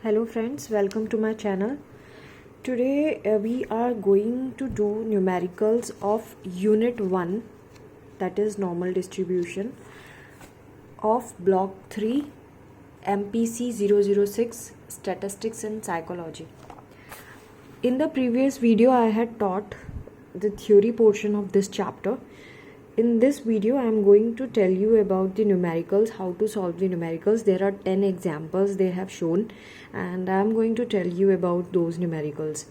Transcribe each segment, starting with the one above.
Hello friends, welcome to my channel. Today we are going to do numericals of unit 1, that is normal distribution, of block 3 MPC 006 statistics and psychology. In the previous video I had taught the theory portion of this chapter. In this video I am going to tell you about the numericals, how to solve the numericals. There are 10 examples they have shown and I am going to tell you about those numericals.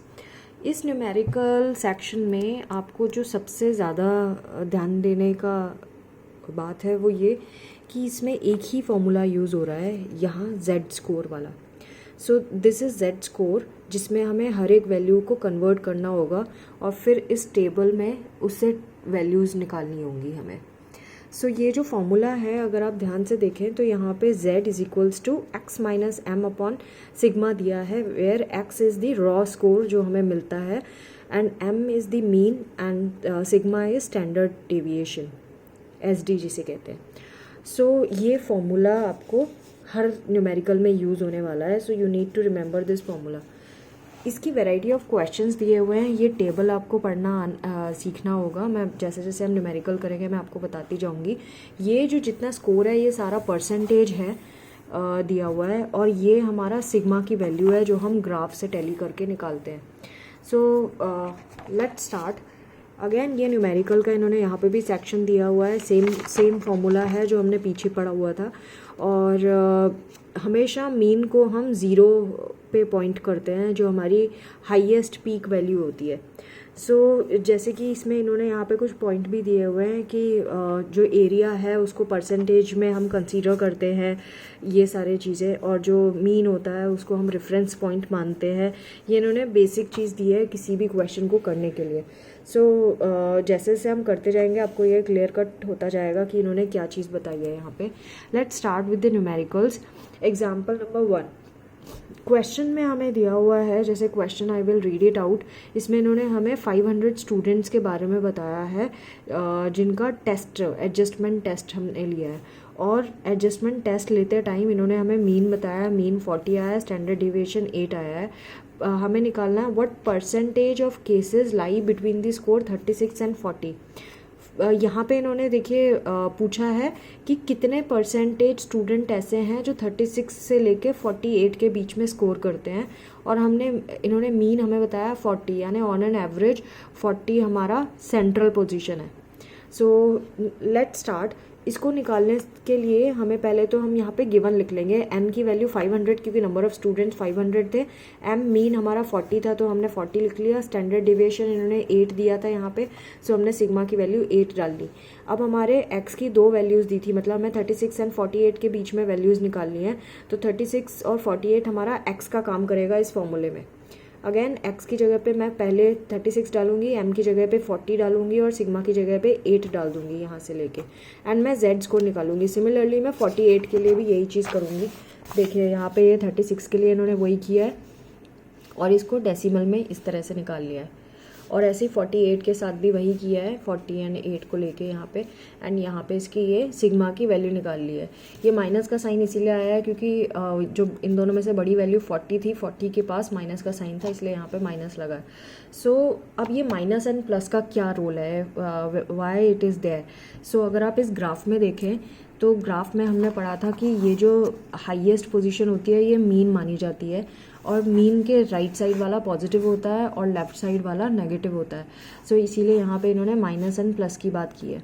इस numerical section में आपको जो सबसे ज़्यादा ध्यान देने का बात है वो ये कि इसमें एक ही फॉर्मूला यूज़ हो रहा है यहाँ Z स्कोर वाला. सो दिस इज़ Z स्कोर जिसमें हमें हर एक वैल्यू को कन्वर्ट करना होगा और फिर इस टेबल में उससे वैल्यूज़ निकालनी होंगी हमें. सो ये जो फॉर्मूला है अगर आप ध्यान से देखें तो यहाँ पे Z is equals to X minus M upon sigma दिया है, where X is the raw score जो हमें मिलता है and M is the mean and sigma is standard deviation, SD जिसे कहते हैं. सो ये फॉर्मूला आपको हर न्यूमेरिकल में यूज़ होने वाला है. So you need to remember this formula. इसकी वैरायटी ऑफ क्वेश्चंस दिए हुए हैं. ये टेबल आपको पढ़ना सीखना होगा. मैं जैसे जैसे हम न्यूमेरिकल करेंगे मैं आपको बताती जाऊंगी. ये जो जितना स्कोर है ये सारा परसेंटेज है दिया हुआ है और ये हमारा सिग्मा की वैल्यू है जो हम ग्राफ से टैली करके निकालते हैं. So let's start. अगेन ये न्यूमेरिकल का इन्होंने यहाँ पे भी सेक्शन दिया हुआ है. सेम फॉर्मूला है जो हमने पीछे पढ़ा हुआ था और हमेशा मीन को हम ज़ीरो पे पॉइंट करते हैं जो हमारी हाईएस्ट पीक वैल्यू होती है. सो जैसे कि इसमें इन्होंने यहाँ पे कुछ पॉइंट भी दिए हुए हैं कि जो एरिया है उसको परसेंटेज में हम कंसीडर करते हैं ये सारे चीज़ें, और जो मीन होता है उसको हम रेफरेंस पॉइंट मानते हैं. ये इन्होंने बेसिक चीज़ दी है किसी भी क्वेश्चन को करने के लिए. सो जैसे जैसे हम करते जाएंगे आपको ये क्लियर कट होता जाएगा कि इन्होंने क्या चीज़ बताई है यहाँ पे. Let's start with the numericals. Example number 1. Question में हमें दिया हुआ है, जैसे question I will read it out. इसमें इन्होंने हमें 500 स्टूडेंट्स के बारे में बताया है जिनका टेस्ट एडजस्टमेंट टेस्ट हमने लिया है. और एडजस्टमेंट टेस्ट लेते टाइम इन्होंने हमें मीन बताया, मीन 40 आया है, स्टैंडर्ड डिविएशन 8 आया है. हमें निकालना है what percentage of cases lie between the score 36 and 40. यहाँ पे इन्होंने देखिए पूछा है कि कितने परसेंटेज स्टूडेंट ऐसे हैं जो 36 से लेके 48 के बीच में स्कोर करते हैं, और इन्होंने मीन हमें बताया 40, यानी ऑन एन एवरेज 40 हमारा सेंट्रल पोजीशन है. So let's start. इसको निकालने के लिए हमें पहले तो हम यहाँ पे गिवन लिख लेंगे. एम की वैल्यू 500 क्योंकि नंबर ऑफ स्टूडेंट्स 500 थे. एम मीन हमारा 40 था तो हमने 40 लिख लिया. स्टैंडर्ड डिविएशन इन्होंने 8 दिया था यहाँ पे, सो हमने सिग्मा की वैल्यू 8 डाल दी. अब हमारे एक्स की 2 वैल्यूज़ दी थी, मतलब हमें 36 एंड 48 के बीच में वैल्यूज़ निकालनी है. तो 36 और 48 हमारा एक्स का काम करेगा इस फॉर्मूले में. अगेन एक्स की जगह पे मैं पहले 36 डालूंगी, एम की जगह पे 40 डालूंगी और सिग्मा की जगह पे 8 डाल दूंगी यहाँ से लेके, एंड मैं जेड स्कोर निकालूंगी. सिमिलरली मैं 48 के लिए भी यही चीज़ करूँगी. देखिए यहाँ पे ये 36 के लिए इन्होंने वही किया है और इसको डेसिमल में इस तरह से निकाल लिया है, और ऐसे ही 48 के साथ भी वही किया है, 40 एंड 8 को लेके यहाँ पे, एंड यहाँ पे इसकी ये सिग्मा की वैल्यू निकाल ली है. ये माइनस का साइन इसीलिए आया है क्योंकि जो इन दोनों में से बड़ी वैल्यू 40 थी, 40 के पास माइनस का साइन था, इसलिए यहाँ पे माइनस लगा. सो अब ये माइनस एंड प्लस का क्या रोल है, वाई इट इज़ देयर. सो अगर आप इस ग्राफ में देखें तो ग्राफ में हमने पढ़ा था कि ये जो हाईएस्ट पोजीशन होती है ये मीन मानी जाती है, और मीन के राइट साइड वाला पॉजिटिव होता है और लेफ्ट साइड वाला नेगेटिव होता है. सो इसीलिए यहाँ पे इन्होंने माइनस एंड प्लस की बात की है.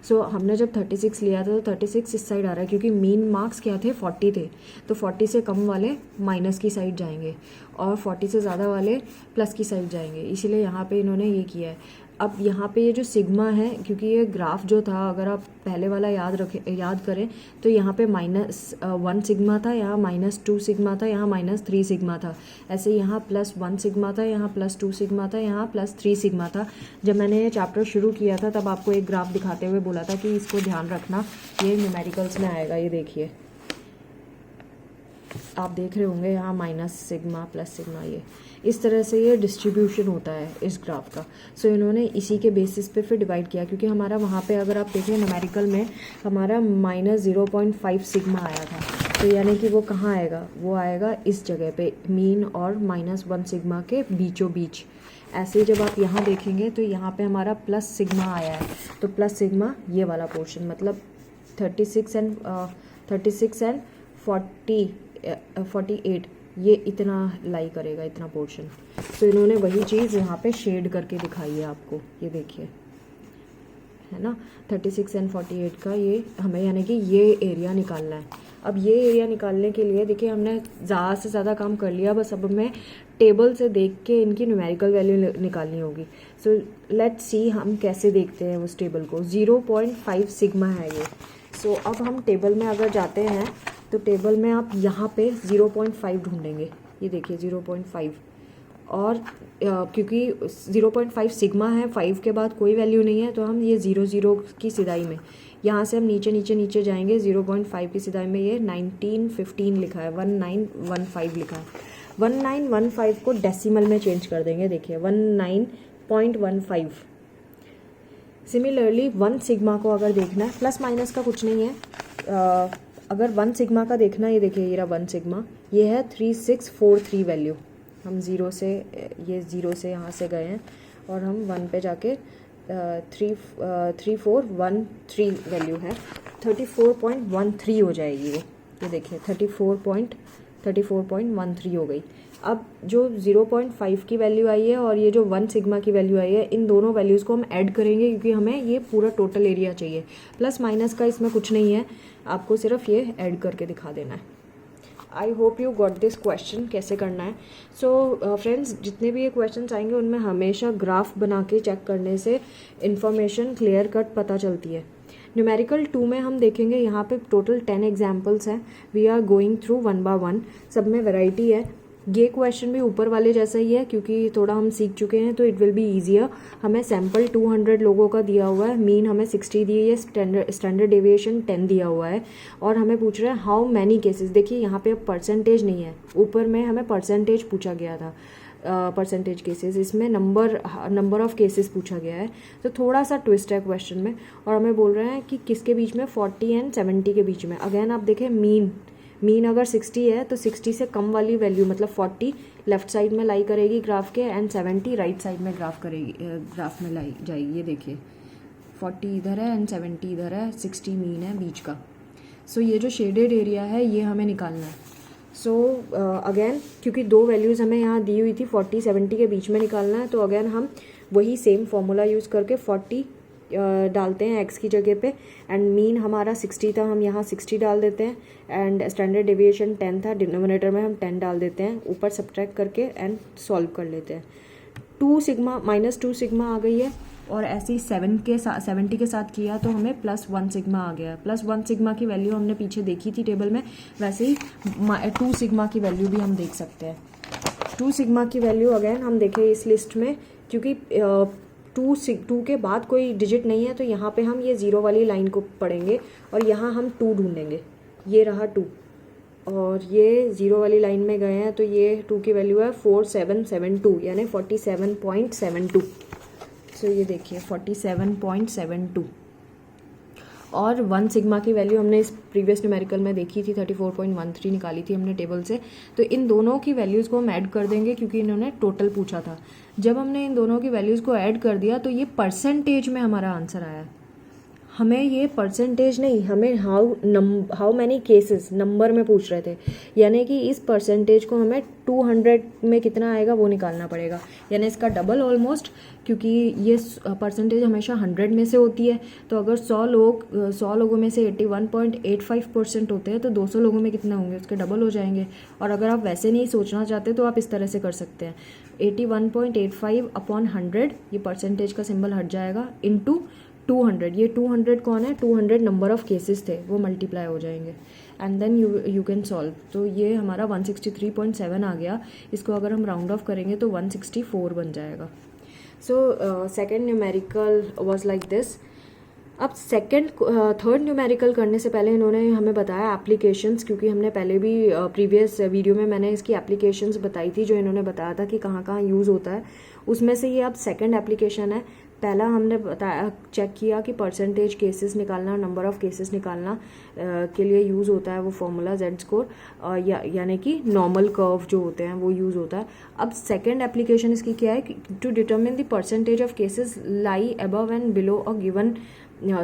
सो हमने जब 36 लिया था तो 36 इस साइड आ रहा है क्योंकि मीन मार्क्स क्या थे, 40 थे, तो 40 से कम वाले माइनस की साइड जाएंगे और 40 से ज़्यादा वाले प्लस की साइड जाएंगे. इसीलिए यहाँ पे इन्होंने ये किया है. अब यहाँ पे ये जो सिग्मा है, क्योंकि ये ग्राफ जो था अगर आप पहले वाला याद करें तो यहाँ पे -1 सिग्मा था, यहाँ -2 सिग्मा था, यहाँ -3 सिग्मा था. ऐसे यहाँ +1 सिग्मा था, यहाँ +2 सिग्मा था, यहाँ +3 सिग्मा था. जब मैंने ये चैप्टर शुरू किया था तब आपको एक ग्राफ दिखाते हुए बोला था कि इसको ध्यान रखना, ये न्यूमेरिकल्स में आएगा. ये देखिए आप देख रहे होंगे यहाँ माइनस सिग्मा प्लस सिग्मा, ये इस तरह से ये डिस्ट्रीब्यूशन होता है इस ग्राफ का. सो इन्होंने इसी के बेसिस पे फिर डिवाइड किया, क्योंकि हमारा वहाँ पे अगर आप देखें न्यूमेरिकल में हमारा -0.5 सिग्मा आया था. तो यानी कि वो कहाँ आएगा, वो आएगा इस जगह पे, मीन और -1 सिग्मा के बीचों बीच। ऐसे जब आप यहाँ देखेंगे तो यहाँ पे हमारा प्लस सिग्मा आया है, तो प्लस सिग्मा ये वाला पोर्शन, मतलब 36 एंड 48 ये इतना लाई करेगा, इतना पोर्शन। तो इन्होंने वही चीज़ यहाँ पे शेड करके दिखाई है आपको, ये देखिए, है ना, 36 एंड 48 का ये हमें यानी कि ये एरिया निकालना है। अब ये एरिया निकालने के लिए देखिए हमने ज़्यादा से ज़्यादा काम कर लिया, बस अब हमें टेबल से देख के इनकी न्यूमेरिकल वैल्यू निकालनी होगी। सो लेट्स सी हम कैसे देखते हैं उस टेबल को। 0.5 सिग्मा है ये। सो अब हम टेबल में अगर जाते हैं तो टेबल में आप यहाँ पे 0.5 ढूंढेंगे, ये देखिए 0.5, और क्योंकि 0.5 सिग्मा है, 5 के बाद कोई वैल्यू नहीं है, तो हम ये 0 की सिदाई में यहाँ से हम नीचे जाएंगे। 0.5 की सिदाई में ये 1915 लिखा है, 1915 लिखा है। 1915 को डेसिमल में चेंज कर देंगे, देखिए 19.15। सिमिलरली 1 सिग्मा को अगर देखना है, प्लस माइनस का कुछ नहीं है, अगर 1 सिग्मा का देखना है, ये देखिए ये रहा 1 सिग्मा, ये है 3643 वैल्यू। हम 0 से यहाँ से गए हैं और हम 1 पे जाके 3413 वैल्यू है, 34.13 हो जाएगी वो, ये देखिए 34.13 हो गई। अब जो 0.5 की वैल्यू आई है और ये जो 1 सिग्मा की वैल्यू आई है, इन दोनों वैल्यूज़ को हम ऐड करेंगे क्योंकि हमें ये पूरा टोटल एरिया चाहिए। प्लस माइनस का इसमें कुछ नहीं है, आपको सिर्फ ये ऐड करके दिखा देना है। I hope you got this question, कैसे करना है। सो फ्रेंड्स, जितने भी ये क्वेश्चन आएंगे उनमें हमेशा ग्राफ बना के चेक करने से इन्फॉर्मेशन क्लियर कट पता चलती है। न्यूमेरिकल 2 में हम देखेंगे, यहाँ पे टोटल 10 एग्जाम्पल्स हैं। We are going through 1 by 1, सब में वैरायटी है। ये क्वेश्चन भी ऊपर वाले जैसा ही है क्योंकि थोड़ा हम सीख चुके हैं, तो इट विल बी ईजियर। हमें सैम्पल 200 लोगों का दिया हुआ है, मीन हमें 60 दी है, स्टैंडर्ड डेविएशन 10 दिया हुआ है, और हमें पूछ रहे हैं हाउ मैनी केसेस। देखिए यहाँ पे अब परसेंटेज नहीं है, ऊपर में हमें परसेंटेज पूछा गया था, परसेंटेज केसेस, इसमें नंबर ऑफ केसेस पूछा गया है। तो थोड़ा सा ट्विस्ट है क्वेश्चन में, और हमें बोल रहे हैं कि किसके बीच में, 40 एंड 70 के बीच में। अगेन आप देखें, मीन अगर 60 है तो 60 से कम वाली वैल्यू, मतलब 40 लेफ्ट साइड में लाई करेगी ग्राफ के, एंड 70 राइट साइड में ग्राफ में लाई जाएगी। ये देखिए 40 इधर है एंड 70 इधर है, 60 मीन है बीच का। सो ये जो शेडेड एरिया है ये हमें निकालना है। सो अगेन क्योंकि दो वैल्यूज़ हमें यहाँ दी हुई थी, 40-70 के बीच में निकालना है, तो अगेन हम वही सेम फॉर्मूला यूज़ करके 40 डालते हैं x की जगह पे, एंड मीन हमारा 60 था, हम यहाँ 60 डाल देते हैं, एंड स्टैंडर्ड डेविएशन 10 था, डिनोमिनेटर में हम 10 डाल देते हैं, ऊपर सब्ट्रैक्ट करके एंड सॉल्व कर लेते हैं। 2 सिग्मा -2 सिग्मा आ गई है, और ऐसे ही 70 के साथ किया तो हमें +1 सिग्मा आ गया। +1 सिग्मा की वैल्यू हमने पीछे देखी थी टेबल में, वैसे ही 2 सिग्मा की वैल्यू भी हम देख सकते हैं। 2 सिग्मा की वैल्यू अगेन हम देखें इस लिस्ट में, क्योंकि 2 के बाद कोई डिजिट नहीं है, तो यहाँ पे हम ये 0 वाली लाइन को पढ़ेंगे और यहाँ हम 2 ढूंढेंगे। ये रहा 2, और ये 0 वाली लाइन में गए हैं, तो ये 2 की वैल्यू है 4772, यानी 47.72। सो ये देखिए 47.72, और 1 सिग्मा की वैल्यू हमने इस प्रीवियस न्यूमेरिकल में देखी थी, 34.13 निकाली थी हमने टेबल से। तो इन दोनों की वैल्यूज़ को हम ऐड कर देंगे क्योंकि इन्होंने टोटल पूछा था। जब हमने इन दोनों की वैल्यूज़ को ऐड कर दिया तो ये परसेंटेज में हमारा आंसर आया। हमें ये परसेंटेज नहीं, हमें हाउ मैनी केसेस नंबर में पूछ रहे थे, यानी कि इस परसेंटेज को हमें 200 में कितना आएगा वो निकालना पड़ेगा, यानी इसका डबल ऑलमोस्ट, क्योंकि ये परसेंटेज हमेशा 100 में से होती है। तो अगर 100 लोगों में से 81.85% होते हैं, तो 200 लोगों में कितना होंगे, उसके डबल हो जाएंगे। और अगर आप वैसे नहीं सोचना चाहते तो आप इस तरह से कर सकते हैं, 81.85/100, ये परसेंटेज का सिंबल हट जाएगा, इंटू 200। ये 200 कौन है, 200 नंबर ऑफ केसेस थे, वो मल्टीप्लाई हो जाएंगे, and then you can solve. तो ये हमारा 163.7 आ गया। इसको अगर हम राउंड ऑफ करेंगे तो 164 बन जाएगा। So second numerical was like this. अब थर्ड न्यूमेरिकल करने से पहले इन्होंने हमें बताया एप्लीकेशंस, क्योंकि हमने पहले भी प्रीवियस वीडियो में मैंने इसकी एप्लीकेशंस बताई थी, जो इन्होंने बताया था कि कहाँ कहाँ यूज़ होता है। उसमें से ये अब सेकंड एप्लीकेशन है। पहला हमने बताया, चेक किया कि परसेंटेज केसेस निकालना, नंबर ऑफ़ केसेस निकालना के लिए यूज़ होता है वो फॉर्मूला जेड स्कोर, यानी कि नॉर्मल कर्व जो होते हैं वो यूज़ होता है। अब सेकंड एप्लीकेशन इसकी क्या है, to determine the percentage of cases lie above and below a given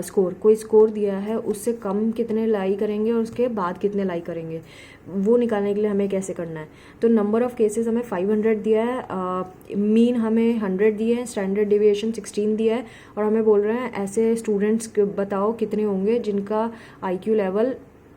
score. कोई स्कोर दिया है, उससे कम कितने लाई करेंगे और उसके बाद कितने लाई करेंगे, वो निकालने के लिए हमें कैसे करना है। तो नंबर ऑफ़ केसेस हमें 500 दिया है, मीन हमें 100 दिए हैं, स्टैंडर्ड डेविएशन 16 दिया है, और हमें बोल रहे हैं ऐसे स्टूडेंट्स बताओ कितने होंगे जिनका IQ लेवल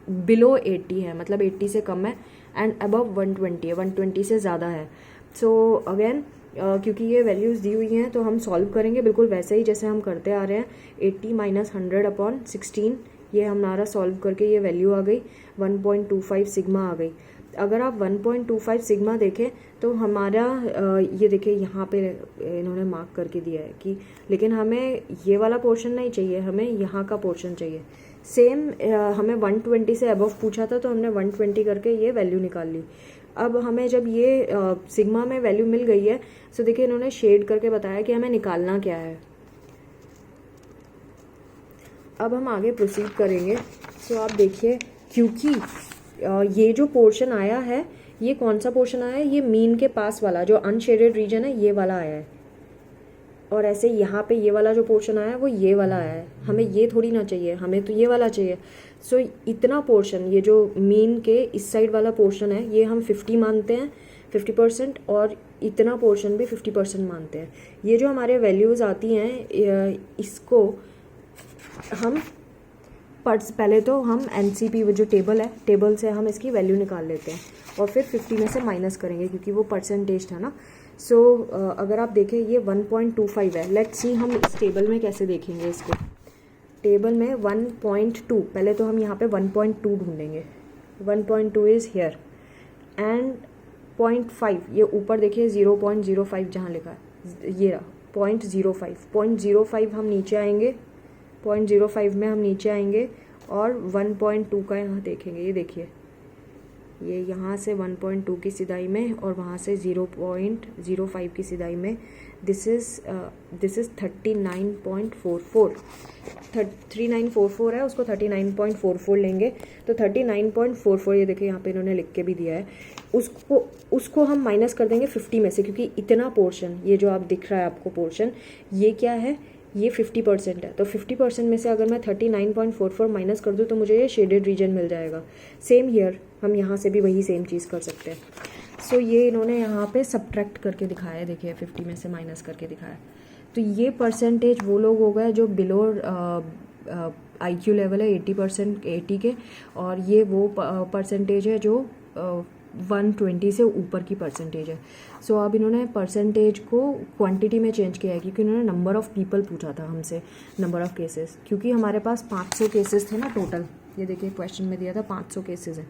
बिलो 80 है, मतलब 80 से कम है, एंड अबव 120 है, 120 से ज़्यादा है। सो अगेन क्योंकि ये वैल्यूज़ दी हुई हैं तो हम सॉल्व करेंगे बिल्कुल वैसे ही जैसे हम करते आ रहे हैं। 80 माइनस 100 अपॉन 16, ये हमारा सॉल्व करके ये वैल्यू आ गई 1.25 सिग्मा आ गई। अगर आप 1.25 सिग्मा देखें तो हमारा ये देखिए यहाँ पे इन्होंने मार्क करके दिया है कि, लेकिन हमें ये वाला पोर्शन नहीं चाहिए, हमें यहाँ का पोर्शन चाहिए। सेम हमें 120 से अबव पूछा था तो हमने 120 करके ये वैल्यू निकाल ली। अब हमें जब ये सिग्मा में वैल्यू मिल गई है, सो देखिए इन्होंने शेड करके बताया कि हमें निकालना क्या है। अब हम आगे प्रोसीड करेंगे। सो आप देखिए, क्योंकि ये जो पोर्शन आया है, ये कौन सा पोर्शन आया है, ये मीन के पास वाला जो अनशेडेड रीजन है ये वाला आया है, और ऐसे यहाँ पे ये वाला जो पोर्शन आया है वो ये वाला आया है। हमें ये थोड़ी ना चाहिए, हमें तो ये वाला चाहिए। सो इतना पोर्शन, ये जो मीन के इस साइड वाला पोर्शन है, ये हम 50 मानते हैं, 50%, और इतना पोर्शन भी 50% मानते हैं। ये जो हमारे वैल्यूज़ आती हैं, इसको हम पहले तो हम NCP जो टेबल है, टेबल से हम इसकी वैल्यू निकाल लेते हैं और फिर 50 में से माइनस करेंगे क्योंकि वो परसेंटेज था ना। सो अगर आप देखें ये 1.25 है। लेट्स सी हम इस टेबल में कैसे देखेंगे इसको। टेबल में 1.2, पहले तो हम यहाँ पे 1.2 ढूंढेंगे। 1.2 इज़ हियर एंड 0.5, ये ऊपर देखिए 0.05 जहाँ लिखा है, ये रहा 0.05 हम नीचे आएंगे, 0.05 में हम नीचे आएंगे और 1.2 का यहाँ देखेंगे। ये देखिए, ये यहाँ से 1.2 की सिदाई में और वहाँ से 0.05 की सिदाई में। दिस इज़ 39.44, 3944 है, उसको 39.44 लेंगे तो 39.44, ये देखिए यहाँ पे इन्होंने लिख के भी दिया है। उसको हम माइनस कर देंगे 50 में से, क्योंकि इतना पोर्शन, ये जो आप दिख रहा है आपको पोर्शन, ये क्या है, ये 50% है। तो 50% में से अगर मैं 39.44 माइनस कर दूँ तो मुझे ये शेडेड रीजन मिल जाएगा। सेम हियर, हम यहाँ से भी वही सेम चीज़ कर सकते हैं। सो ये इन्होंने यहाँ पे सब्ट्रैक्ट करके दिखाया है, देखिए 50 में से माइनस करके दिखाया। तो ये परसेंटेज वो लोग हो गए जो बिलो IQ लेवल है 80%, 80 के, और ये वो परसेंटेज है जो 120 से ऊपर की परसेंटेज है। सो अब इन्होंने परसेंटेज को क्वांटिटी में चेंज किया है क्योंकि इन्होंने नंबर ऑफ़ पीपल पूछा था हमसे, नंबर ऑफ़ केसेस, क्योंकि हमारे पास 500 केसेस थे ना टोटल। ये देखिए क्वेश्चन में दिया था 500 केसेस हैं।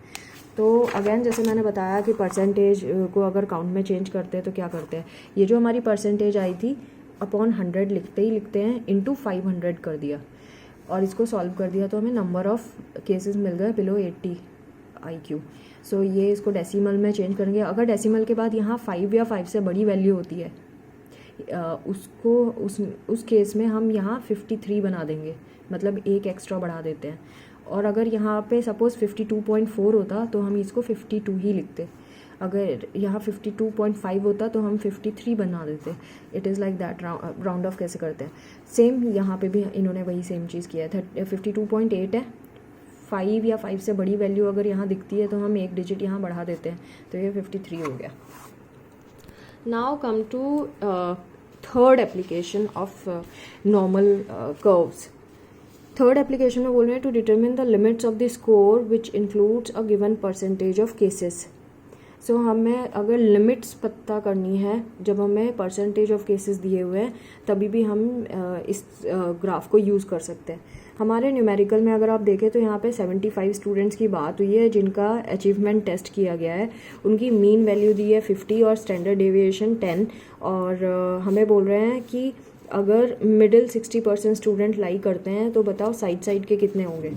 तो अगेन जैसे मैंने बताया कि परसेंटेज को अगर काउंट में चेंज करते हैं तो क्या करते हैं, ये जो हमारी परसेंटेज आई थी अपॉन 100 लिखते ही लिखते हैं इंटू 500 कर दिया और इसको सॉल्व कर दिया तो हमें नंबर ऑफ़ केसेस मिल गए बिलो 80 IQ। सो ये इसको डेसिमल में चेंज करेंगे। अगर डेसिमल के बाद यहाँ 5 या 5 से बड़ी वैल्यू होती है, उसको उस केस में हम यहाँ 53 बना देंगे, मतलब एक एक्स्ट्रा बढ़ा देते हैं। और अगर यहाँ पे सपोज़ 52.4 होता तो हम इसको 52 ही लिखते। अगर यहाँ 52.5 होता तो हम 53 बना देते। It is like that, round of कैसे करते हैं। सेम यहाँ पे भी इन्होंने वही सेम चीज़ किया है। 52.8 है, 5 या 5 से बड़ी वैल्यू अगर यहाँ दिखती है तो हम एक डिजिट यहाँ बढ़ा देते हैं, तो ये 53 हो गया। Now come to third application of normal curves. Third application में बोल रहे हैं to determine the limits of the score which includes a given percentage of cases. So हमें अगर लिमिट्स पता करनी है, जब हमें परसेंटेज ऑफ केसेस दिए हुए हैं तभी भी हम इस ग्राफ को यूज़ कर सकते हैं। हमारे न्यूमेरिकल में अगर आप देखें तो यहाँ पे 75 स्टूडेंट्स की बात हुई है जिनका अचीवमेंट टेस्ट किया गया है। उनकी मीन वैल्यू दी है 50 और स्टैंडर्ड डेविएशन 10, और हमें बोल रहे हैं कि अगर मिडिल 60% स्टूडेंट लाई करते हैं तो बताओ साइड के कितने होंगे,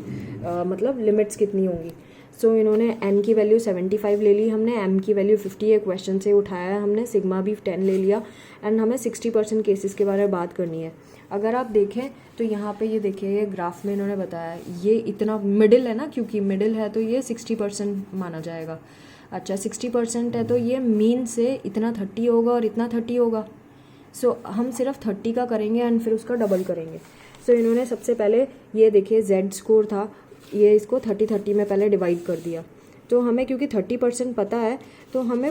मतलब लिमिट्स कितनी होंगी। सो इन्होंने n की वैल्यू 75 ले ली हमने, m की वैल्यू 50 है, क्वेश्चन से उठाया है हमने, सिग्मा भी 10 ले लिया एंड हमें 60% केसेस के बारे में बात करनी है। अगर आप देखें तो यहाँ पे ये देखिए, ये ग्राफ में इन्होंने बताया ये इतना मिडिल है ना, क्योंकि मिडिल है तो ये 60% माना जाएगा। अच्छा 60% है तो ये मीन से इतना 30 होगा और इतना 30 होगा। सो हम सिर्फ 30 का करेंगे एंड फिर उसका डबल करेंगे। सो इन्होंने सबसे पहले ये देखिए Z स्कोर था, ये इसको 30 में पहले डिवाइड कर दिया। तो हमें क्योंकि 30% पता है तो हमें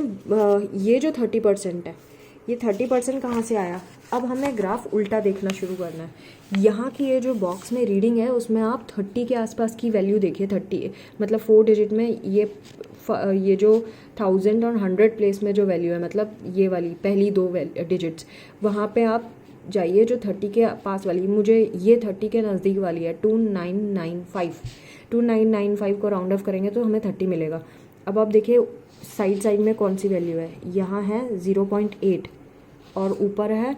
ये जो 30% है, ये 30% कहाँ से आया। अब हमें ग्राफ उल्टा देखना शुरू करना है। यहाँ की ये जो बॉक्स में रीडिंग है उसमें आप 30 के आसपास की वैल्यू देखिए। 30 मतलब 4 डिजिट में ये जो 1000 और 100 प्लेस में जो वैल्यू है, मतलब ये वाली पहली 2 डिजिट्स, वहाँ पे आप जाइए जो 30 के पास वाली, मुझे ये 30 के नज़दीक वाली है 2995। 2995 को राउंड ऑफ करेंगे तो हमें 30 मिलेगा। अब आप देखिए साइड में कौन सी वैल्यू है, यहाँ है 0.8 और ऊपर है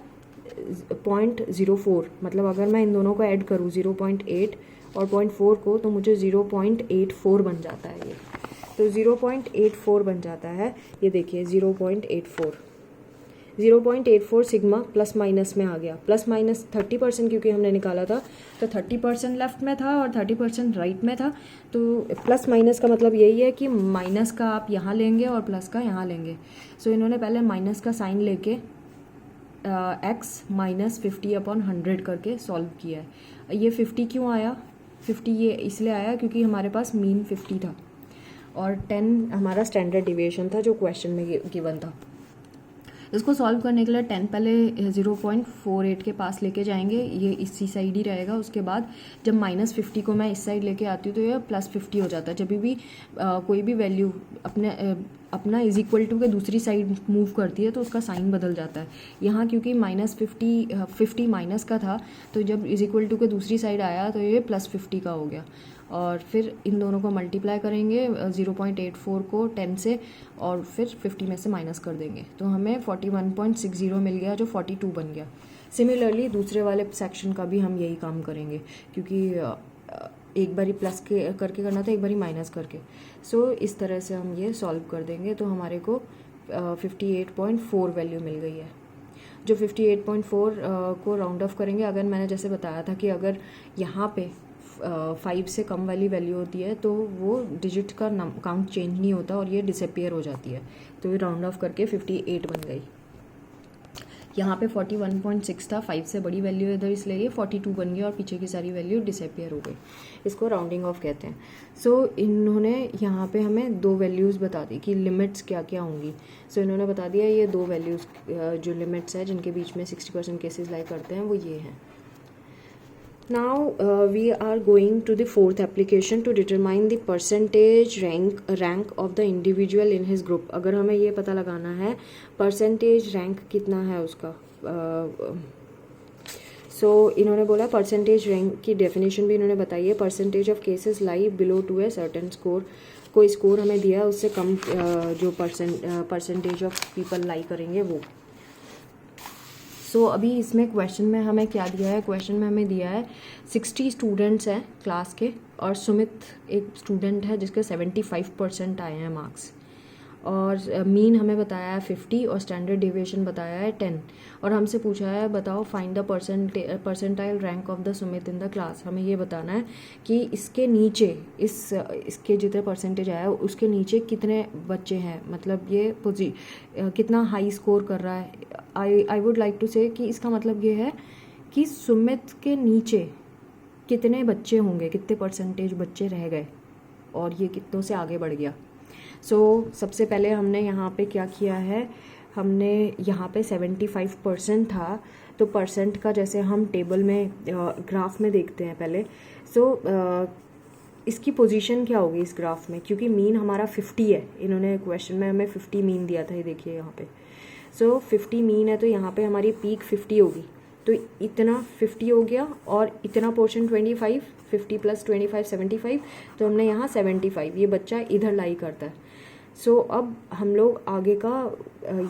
0.04। मतलब अगर मैं इन दोनों को ऐड करूँ 0.8 और 0.4 को, तो मुझे 0.84 बन जाता है ये। तो 0.84 बन जाता है, ये देखिए 0.84 सिग्मा प्लस माइनस में आ गया। प्लस माइनस 30% क्योंकि हमने निकाला था, तो 30% लेफ्ट में था और 30% राइट में था। तो प्लस माइनस का मतलब यही है कि माइनस का आप यहाँ लेंगे और प्लस का यहाँ लेंगे। सो इन्होंने पहले माइनस का साइन लेके x माइनस 50/100 करके सॉल्व किया है। ये 50 क्यों आया, 50 ये इसलिए आया क्योंकि हमारे पास मीन 50 था और 10 हमारा स्टैंडर्ड डिविएशन था जो क्वेश्चन में गिवन था। इसको सॉल्व करने के लिए 10 पहले 0.48 के पास लेके जाएंगे, ये इसी साइड ही रहेगा। उसके बाद जब -50 को मैं इस साइड लेके आती हूँ तो ये +50 हो जाता है। जब भी कोई भी वैल्यू अपना इज इक्वल टू के दूसरी साइड मूव करती है तो उसका साइन बदल जाता है। यहाँ क्योंकि -50 माइनस का था, तो जब इज इक्वल टू के दूसरी साइड आया तो ये +50 का हो गया। और फिर इन दोनों को मल्टीप्लाई करेंगे 0.84 को 10 से, और फिर 50 में से माइनस कर देंगे तो हमें 41.60 मिल गया, जो 42 बन गया। सिमिलरली दूसरे वाले सेक्शन का भी हम यही काम करेंगे, क्योंकि एक बारी प्लस के करके करना था, एक बारी माइनस करके। सो इस तरह से हम ये सॉल्व कर देंगे तो हमारे को 58.4 वैल्यू मिल गई है। जो 58.4 को राउंड ऑफ करेंगे, अगर मैंने जैसे बताया था कि अगर यहाँ पे 5 से कम वाली वैल्यू होती है तो वो डिजिट का काउंट चेंज नहीं होता और ये डिसअपियर हो जाती है। तो ये राउंड ऑफ करके 58 बन गई। यहाँ पे 41.6 था, 5 से बड़ी वैल्यू इधर इसलिए ये 42 बन गया और पीछे की सारी वैल्यू डिसअपियर हो गई। इसको राउंडिंग ऑफ कहते हैं। सो इन्होंने यहाँ पे हमें 2 वैल्यूज़ बता दी कि लिमिट्स क्या क्या होंगी। सो इन्होंने बता दिया ये 2 वैल्यूज़ जो लिमिट्स है जिनके बीच में 60% केसेस लाई करते हैं वो ये हैं। Now we are going to the fourth application to determine the percentage rank of the individual in his group। अगर हमें ये पता लगाना है percentage rank कितना है उसका, so इन्होंने बोला percentage rank की definition भी इन्होंने बताई है। percentage of cases lie below to a certain score। कोई स्कोर हमें दिया है, उससे कम जो percentage of people lie करेंगे वो। तो अभी इसमें क्वेश्चन में हमें क्या दिया है, क्वेश्चन में हमें दिया है 60 स्टूडेंट्स हैं क्लास के और सुमित एक स्टूडेंट है जिसके 75% आए हैं मार्क्स, और मीन हमें बताया है 50 और स्टैंडर्ड डिविएशन बताया है 10, और हमसे पूछा है बताओ find the percentile rank of the Sumit in the class. हमें ये बताना है कि इसके नीचे इसके जितने परसेंटेज आया उसके नीचे कितने बच्चे हैं, मतलब ये कितना हाई स्कोर कर रहा है। आई वुड लाइक टू से कि इसका मतलब ये है कि सुमित के नीचे कितने बच्चे होंगे, कितने परसेंटेज बच्चे रह गए और ये कितनों से आगे बढ़ गया। सो सबसे पहले हमने यहाँ पे क्या किया है, हमने यहाँ पे 75% था, तो परसेंट का जैसे हम टेबल में ग्राफ में देखते हैं पहले। सो इसकी पोजीशन क्या होगी इस ग्राफ में, क्योंकि मीन हमारा 50 है, इन्होंने क्वेश्चन में हमें 50 मीन दिया था, ये देखिए यहाँ पे। सो 50 मीन है तो यहाँ पे हमारी पीक 50 होगी, तो इतना 50 हो गया और इतना पोर्शन 25, 50 + 25 75, तो हमने यहाँ 75, ये बच्चा इधर लाई करता है। सो अब हम लोग आगे का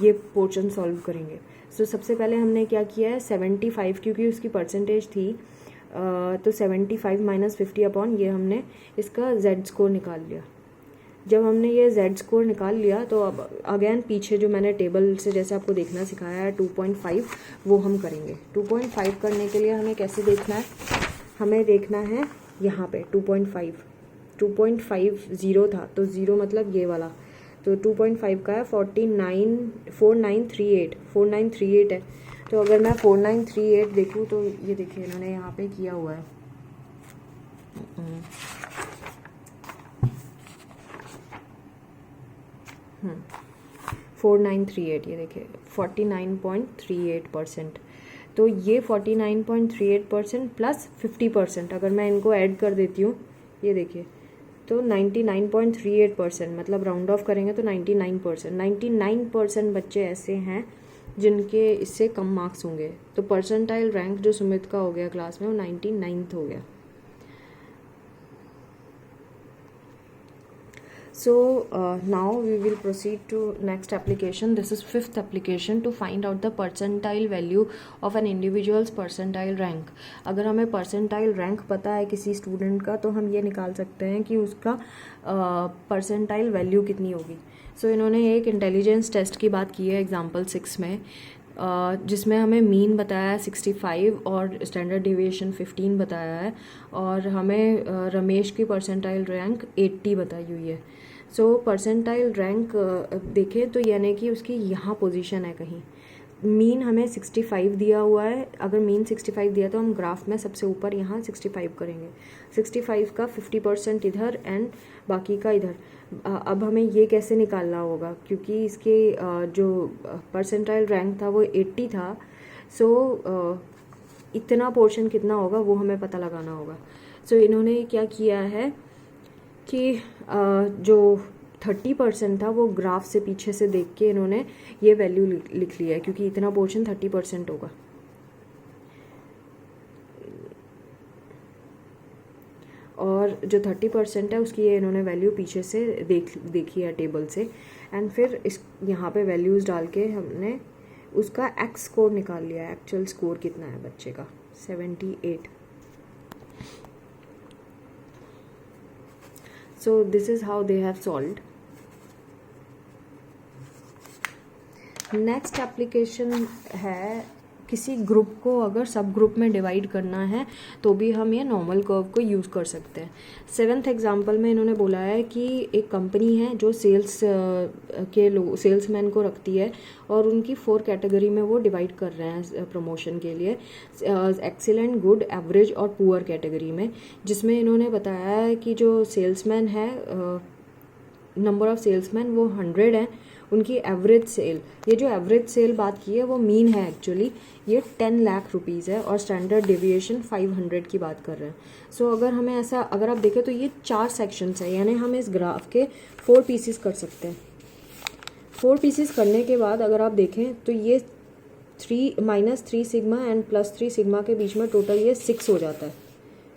ये पोर्शन सॉल्व करेंगे। सो सबसे पहले हमने क्या किया है 75, क्योंकि उसकी परसेंटेज थी तो 75 - 50 अपॉन ये हमने इसका Z स्कोर निकाल लिया। जब हमने ये Z स्कोर निकाल लिया तो अब अगेन पीछे जो मैंने टेबल से जैसे आपको देखना सिखाया है 2.5 वो हम करेंगे। 2.5 करने के लिए हमें कैसे देखना है, हमें देखना है यहाँ पे 2.50 था तो 0 मतलब ये वाला, तो 2.5 का है 4938 है। तो अगर मैं 4938 देखूँ तो ये देखिए इन्होंने यहाँ पे किया हुआ है 4938, ये देखिए 49.38%। तो ये 49.38% प्लस 50%, अगर मैं इनको ऐड कर देती हूँ ये देखिए तो 99.38%, मतलब राउंड ऑफ करेंगे तो 99% बच्चे ऐसे हैं जिनके इससे कम मार्क्स होंगे। तो परसेंटाइल रैंक जो सुमित का हो गया क्लास में वो 99th हो गया। So now we will proceed to next application. This is fifth application to find out the percentile value of an individual's percentile rank. अगर हमें percentile rank पता है किसी स्टूडेंट का तो हम ये निकाल सकते हैं कि उसका percentile value कितनी होगी। So इन्होंने एक इंटेलिजेंस टेस्ट की बात की है एग्जाम्पल 6 में, जिसमें हमें मीन बताया है 65 और स्टैंडर्ड डिविएशन 15 बताया है, और हमें रमेश की परसेंटाइल रैंक 80 बताई हुई है। सो परसेंटाइल रैंक देखें तो यानी कि उसकी यहाँ पोजीशन है कहीं। मीन हमें 65 दिया हुआ है, अगर मीन 65 दिया तो हम ग्राफ में सबसे ऊपर यहाँ 65 करेंगे। 65 का 50% इधर एंड बाकी का इधर। अब हमें ये कैसे निकालना होगा, क्योंकि इसके जो परसेंटाइल रैंक था वो 80 था। सो इतना पोर्शन कितना होगा वो हमें पता लगाना होगा। सो इन्होंने क्या किया है कि जो 30% था वो ग्राफ से पीछे से देख के इन्होंने ये वैल्यू लिख लिया है, क्योंकि इतना पोर्शन 30% होगा। और जो 30% है उसकी ये इन्होंने वैल्यू पीछे से देखी है टेबल से, एंड फिर इस यहाँ पे वैल्यूज़ डाल के हमने उसका एक्स स्कोर निकाल लिया है। एक्चुअल स्कोर कितना है बच्चे का 78। So this is how they have solved. Next application है, किसी ग्रुप को अगर सब ग्रुप में डिवाइड करना है तो भी हम ये नॉर्मल कर्व को यूज़ कर सकते हैं। 7th एग्जाम्पल में इन्होंने बोला है कि एक कंपनी है जो सेल्समैन को रखती है और उनकी 4 कैटेगरी में वो डिवाइड कर रहे हैं प्रमोशन के लिए, एक्सीलेंट, गुड, एवरेज और पुअर कैटेगरी में, जिसमें इन्होंने बताया है कि जो सेल्समैन है, नंबर ऑफ सेल्समैन वो 100 हैं, उनकी एवरेज सेल, ये जो एवरेज सेल बात की है वो मीन है एक्चुअली, ये 10 लाख रुपीज़ है, और स्टैंडर्ड डिविएशन 500 की बात कर रहे हैं। सो अगर हमें ऐसा अगर आप देखें तो ये 4 सेक्शंस है, यानी हम इस ग्राफ के 4 पीसेस कर सकते हैं। 4 पीसेस करने के बाद अगर आप देखें तो ये -3 सिग्मा एंड +3 सिग्मा के बीच में टोटल ये 6 हो जाता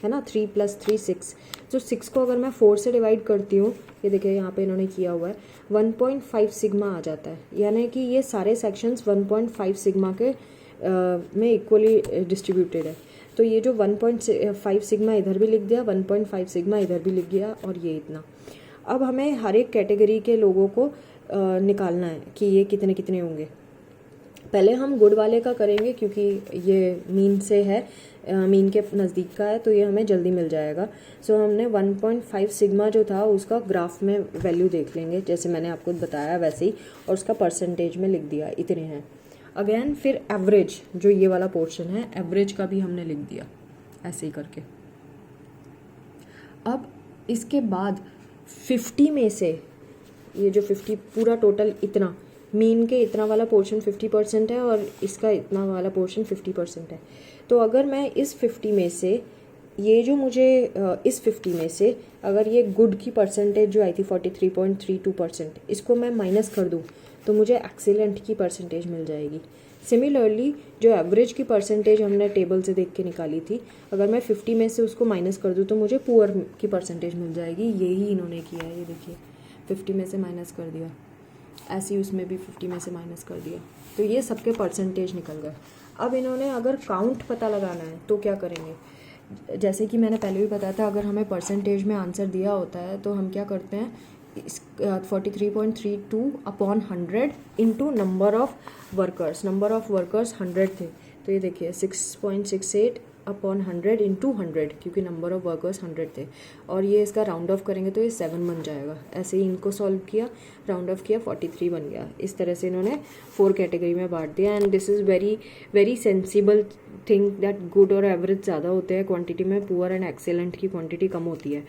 है ना, 3 + 3 6। तो 6 को अगर मैं 4 से डिवाइड करती हूँ, ये देखिए यहाँ पे इन्होंने किया हुआ है, 1.5 सिग्मा आ जाता है, यानी कि ये सारे सेक्शंस 1.5 सिग्मा के में इक्वली डिस्ट्रीब्यूटेड है। तो ये जो 1.5 सिग्मा इधर भी लिख दिया, 1.5 सिग्मा इधर भी लिख दिया, और ये इतना। अब हमें हर एक कैटेगरी के लोगों को निकालना है कि ये कितने कितने होंगे। पहले हम गुड वाले का करेंगे क्योंकि ये मीन से है, मीन के नज़दीक का है, तो ये हमें जल्दी मिल जाएगा। सो हमने 1.5 सिग्मा जो था उसका ग्राफ में वैल्यू देख लेंगे, जैसे मैंने आपको बताया वैसे ही, और उसका परसेंटेज में लिख दिया इतने हैं। अगेन फिर एवरेज, जो ये वाला पोर्शन है, एवरेज का भी हमने लिख दिया ऐसे ही करके। अब इसके बाद 50 में से ये जो 50 पूरा टोटल इतना, मीन के इतना वाला पोर्शन 50% है और इसका इतना वाला पोर्शन 50% है। तो अगर मैं इस 50 में से ये जो मुझे इस 50 में से अगर ये गुड की परसेंटेज जो आई थी 43.32%, इसको मैं माइनस कर दूँ तो मुझे एक्सीलेंट की परसेंटेज मिल जाएगी। सिमिलरली जो एवरेज की परसेंटेज हमने टेबल से देख के निकाली थी, अगर मैं 50 में से उसको माइनस कर दूँ तो मुझे पुअर की परसेंटेज मिल जाएगी। यही इन्होंने किया है, ये देखिए 50 में से माइनस कर दिया, ऐसे ही उसमें भी 50 में से माइनस कर दिया, तो ये सबके परसेंटेज निकल गए। अब इन्होंने अगर काउंट पता लगाना है तो क्या करेंगे, जैसे कि मैंने पहले भी बताया था, अगर हमें परसेंटेज में आंसर दिया होता है तो हम क्या करते हैं, 43.32 upon 100 into number of workers 100 थे, तो ये देखिए 6.68 अपॉन 100 इंटू 100, क्योंकि नंबर ऑफ वर्कर्स 100 थे, और ये इसका राउंड ऑफ करेंगे तो ये 7 बन जाएगा। ऐसे ही इनको सॉल्व किया, राउंड ऑफ किया, 43 बन गया। इस तरह से इन्होंने 4 कैटेगरी में बांट दिया। And this is very very sensible thing that good और एवरेज ज़्यादा होते हैं क्वांटिटी में, पुअर एंड एक्सेलेंट की क्वांटिटी कम होती है।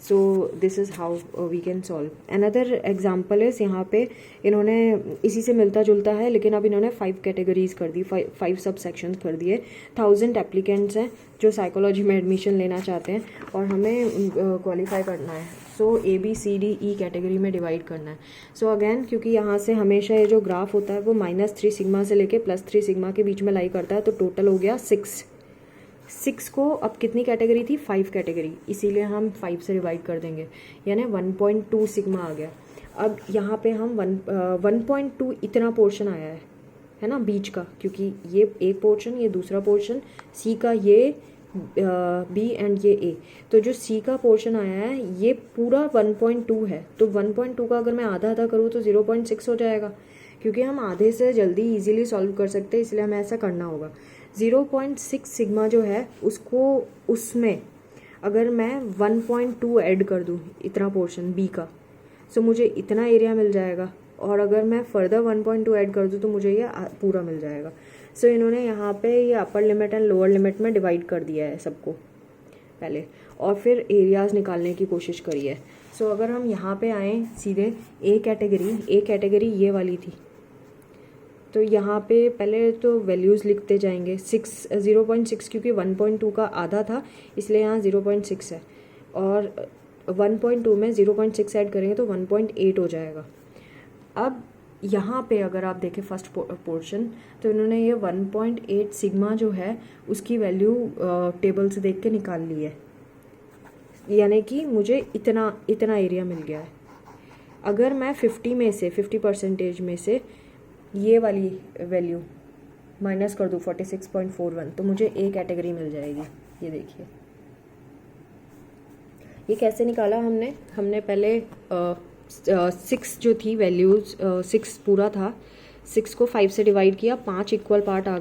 So this is how we can solve. Another example is, यहाँ पे इन्होंने इसी से मिलता जुलता है, लेकिन अब इन्होंने 5 कैटेगरीज कर दी, 5 सब सेक्शंस कर दिए। 1000 एप्लीकेंट्स हैं जो साइकोलॉजी में एडमिशन लेना चाहते हैं और हमें क्वालिफाई करना है। सो ABCDE कैटेगरी में डिवाइड करना है। सो अगेन, क्योंकि यहाँ से हमेशा ये जो ग्राफ होता है वो -3 सिग्मा से लेके +3 सिग्मा के बीच में लाई करता है, तो टोटल हो गया 6 को अब कितनी कैटेगरी थी, 5 कैटेगरी, इसीलिए हम 5 से डिवाइड कर देंगे, यानी 1.2 सिग्मा आ गया। अब यहाँ पे हम 1.2 इतना पोर्शन आया है ना बीच का, क्योंकि ये एक पोर्शन, ये दूसरा पोर्शन, सी का ये B एंड ये A, तो जो C का पोर्शन आया है ये पूरा 1.2 है, तो 1.2 का अगर मैं आधा आधा करूँ तो 0.6 हो जाएगा, क्योंकि हम आधे से जल्दी इजीली सॉल्व कर सकते हैं, इसलिए हमें ऐसा करना होगा। 0.6 सिग्मा जो है उसको, उसमें अगर मैं 1.2 ऐड कर दूँ इतना पोर्शन B का, सो मुझे इतना एरिया मिल जाएगा, और अगर मैं फर्दर 1.2 ऐड कर दूँ तो मुझे ये पूरा मिल जाएगा। सो इन्होंने यहाँ पे ये upper limit and lower limit में डिवाइड कर दिया है सबको पहले, और फिर एरियाज़ निकालने की कोशिश करी है। सो अगर हम यहाँ पे आएँ सीधे ए कैटेगरी ये वाली थी, तो यहाँ पे पहले तो वैल्यूज़ लिखते जाएंगे। 0.6 क्योंकि 1.2 का आधा था, इसलिए यहाँ 0.6 है, और 1.2 में 0.6 ऐड करेंगे तो 1.8 हो जाएगा। अब यहाँ पे अगर आप देखें फर्स्ट पोर्शन, तो इन्होंने ये 1.8 सिग्मा जो है उसकी वैल्यू टेबल से देख के निकाल ली है, यानी कि मुझे इतना एरिया मिल गया है। अगर मैं 50% में से ये वाली वैल्यू माइनस कर दूँ 46.41, तो मुझे ए कैटेगरी मिल जाएगी। ये देखिए, ये कैसे निकाला हमने पहले 6 जो थी वैल्यूज़, 6 पूरा था, 6 को 5 से डिवाइड किया, 5 इक्वल पार्ट आ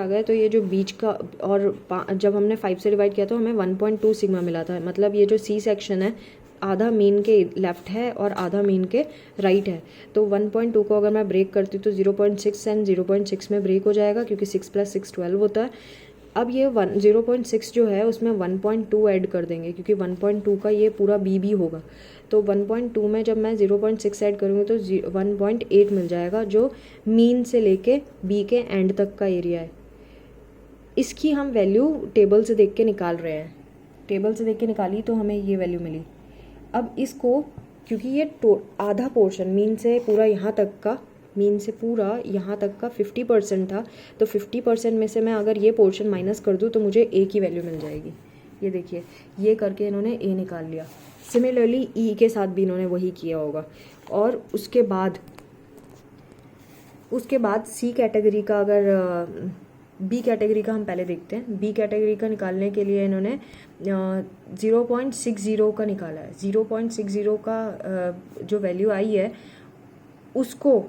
गए, तो ये जो बीच का, और जब हमने 5 से डिवाइड किया तो हमें 1.2 सिग्मा मिला था। मतलब ये जो C सेक्शन है आधा मीन के लेफ्ट है और आधा मीन के राइट है, तो 1.2 को अगर मैं ब्रेक करती हूँ तो 0.6 एंड 0.6 में ब्रेक हो जाएगा, क्योंकि 6 + 6 12 होता है। अब ये 0.6 जो है उसमें 1.2 ऐड कर देंगे, क्योंकि 1.2 का ये पूरा BB होगा, तो 1.2 में जब मैं 0.6 ऐड करूँगी तो 1.8 मिल जाएगा, जो मीन से लेके B के एंड तक का एरिया है। इसकी हम वैल्यू टेबल से देख के निकाल रहे हैं, टेबल से देख के निकाली तो हमें ये वैल्यू मिली। अब इसको, क्योंकि ये आधा पोर्शन मीन से पूरा यहाँ तक का 50% था, तो 50% में से मैं अगर ये पोर्शन माइनस कर दूँ तो मुझे A की वैल्यू मिल जाएगी। ये देखिए, ये करके इन्होंने A निकाल लिया। सिमिलरली E के साथ भी इन्होंने वही किया होगा। और उसके बाद C कैटेगरी का, अगर B कैटेगरी का हम पहले देखते हैं। B कैटेगरी का निकालने के लिए इन्होंने 0.60 का निकाला है। 0.60 का जो वैल्यू आई है उसको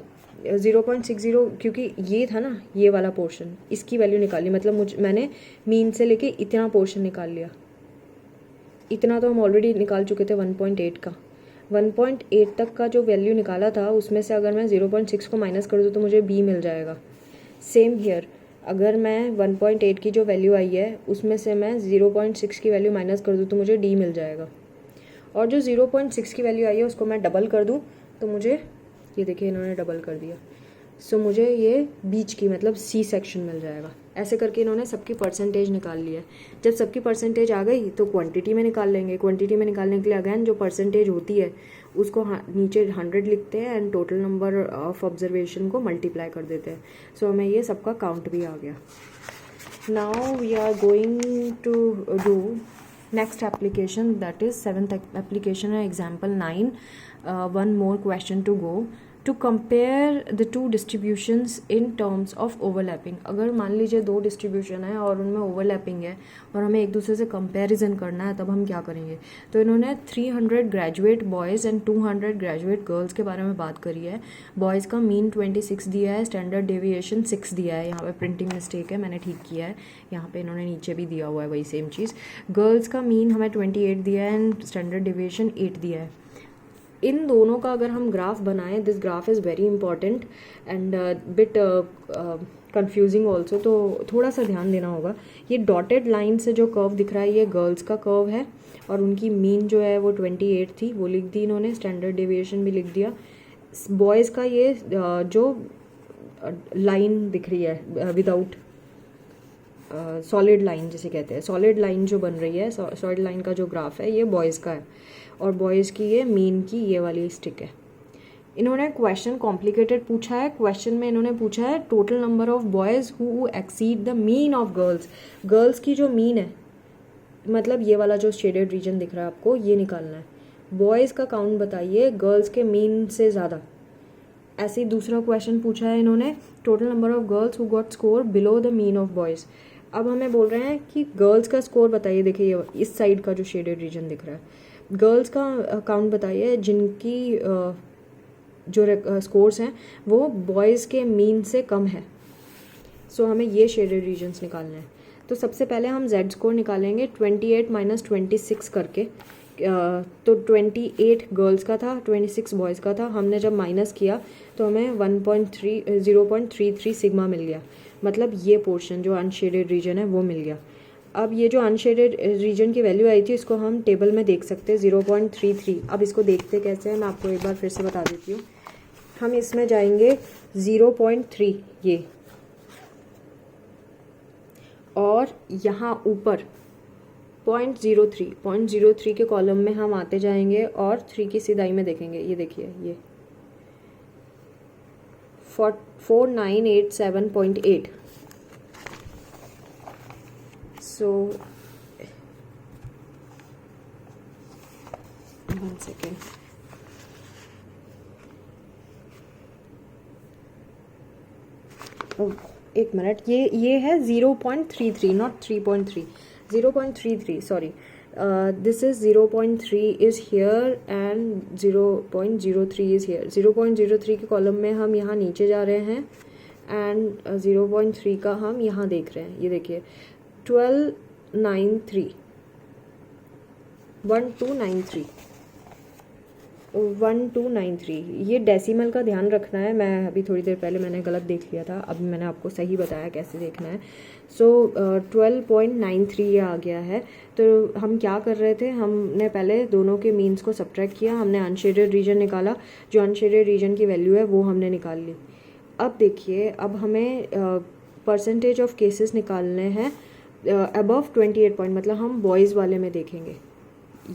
0.60, क्योंकि ये था ना ये वाला पोर्शन, इसकी वैल्यू निकाली, मतलब मैंने मीन से लेके इतना पोर्शन निकाल लिया। इतना तो हम ऑलरेडी निकाल चुके थे 1.8 का। 1.8 तक का जो वैल्यू निकाला था उसमें से अगर मैं 0.6 को माइनस कर दूँ तो मुझे B मिल जाएगा। सेम हियर, अगर मैं 1.8 की जो वैल्यू आई है उसमें से मैं 0.6 की वैल्यू माइनस कर दूँ तो मुझे D मिल जाएगा। और जो 0.6 की वैल्यू आई है उसको मैं डबल कर दूँ तो मुझे, ये देखिए इन्होंने डबल कर दिया, सो मुझे ये बीच की मतलब C सेक्शन मिल जाएगा। ऐसे करके इन्होंने सबकी परसेंटेज निकाल ली है। जब सबकी परसेंटेज आ गई तो क्वांटिटी में निकाल लेंगे। क्वांटिटी में निकालने के लिए अगेन जो परसेंटेज होती है उसको नीचे 100 लिखते हैं and total number of observation को मल्टीप्लाई कर देते हैं। सो हमें ये सबका काउंट भी आ गया। Now we are going to do next application, that is 7th application है, example 9। One more question to go. To compare the two distributions in terms of overlapping. अगर मान लीजिए दो डिस्ट्रीब्यूशन है और उनमें ओवरलैपिंग है और हमें एक दूसरे से कंपैरिजन करना है, तब हम क्या करेंगे? तो इन्होंने 300 graduate boys and 200 graduate girls के बारे में बात करी है। बॉयज़ का मीन 26 दिया है, स्टैंडर्ड डेविएशन 6 दिया है। यहाँ पे प्रिंटिंग मिस्टेक है, मैंने ठीक किया है। यहाँ पे इन्होंने नीचे भी दिया हुआ है वही सेम चीज़। गर्ल्स का मीन हमें 28 दिया है एंड स्टैंडर्ड डेविएशन 8 दिया है। इन दोनों का अगर हम ग्राफ बनाएं, this graph is very important and bit confusing also, तो थोड़ा सा ध्यान देना होगा। ये डॉटेड लाइन से जो कर्व दिख रहा है ये गर्ल्स का कर्व है और उनकी मीन जो है वो 28 थी, वो लिख दी इन्होंने, स्टैंडर्ड डेविएशन भी लिख दिया। बॉयज़ का ये जो लाइन दिख रही है विदाउट सॉलिड लाइन जिसे कहते हैं, सॉलिड लाइन जो बन रही है, सॉलिड लाइन का जो ग्राफ है ये बॉयज़ का है और बॉयज़ की ये मीन की ये वाली स्टिक है। इन्होंने क्वेश्चन कॉम्प्लिकेटेड पूछा है। क्वेश्चन में इन्होंने पूछा है total number of boys who exceed the mean of girls. Girls की जो मीन है, मतलब ये वाला जो शेडेड रीजन दिख रहा है आपको, ये निकालना है। बॉयज़ का काउंट बताइए गर्ल्स के मीन से ज़्यादा। ऐसे ही दूसरा क्वेश्चन पूछा है इन्होंने, total number of girls who got score below the mean of boys. अब हमें बोल रहे हैं कि गर्ल्स का स्कोर बताइए। देखिए ये इस साइड का जो शेडेड रीजन दिख रहा है, गर्ल्स का काउंट बताइए जिनकी जो स्कोर्स हैं वो बॉयज़ के मीन से कम है। सो हमें ये शेडेड रीजन्स निकालने हैं। तो सबसे पहले हम जेड स्कोर निकालेंगे 28 माइनस 26 करके। तो 28 गर्ल्स का था, 26 बॉयज़ का था। हमने जब माइनस किया तो हमें 0.33 सिग्मा मिल गया, मतलब ये पोर्शन जो अनशेडेड रीजन है वो मिल गया। अब ये जो अनशेडेड रीजन की वैल्यू आई थी इसको हम टेबल में देख सकते हैं 0.33। अब इसको देखते कैसे हैं मैं आपको एक बार फिर से बता देती हूँ। हम इसमें जाएंगे 0.3 ये, और यहाँ ऊपर 0.03 के कॉलम में हम आते जाएंगे और 3 की सिदाई में देखेंगे। ये देखिए ये 4987.8। So 1 second. एक मिनट, ये है 0.33 not 3.3, 0.33 sorry. This is 0.3 is here and 0.03 is here. 0.03 के कॉलम में हम यहाँ नीचे जा रहे हैं एंड 0.3 का हम यहाँ देख रहे हैं। ये देखिए 1293 ये डेसिमल का ध्यान रखना है। मैं अभी थोड़ी देर पहले मैंने गलत देख लिया था, अभी मैंने आपको सही बताया कैसे देखना है। सो 12.93 ये आ गया है। तो हम क्या कर रहे थे, हमने पहले दोनों के मीन्स को सब्ट्रैक्ट किया, हमने अनशेडेड रीजन निकाला, जो अनशेडेड रीजन की वैल्यू है वो हमने निकाल ली। अब देखिए, अब हमें परसेंटेज ऑफ केसेस निकालने हैं अबव 28 पॉइंट, मतलब हम बॉयज़ वाले में देखेंगे।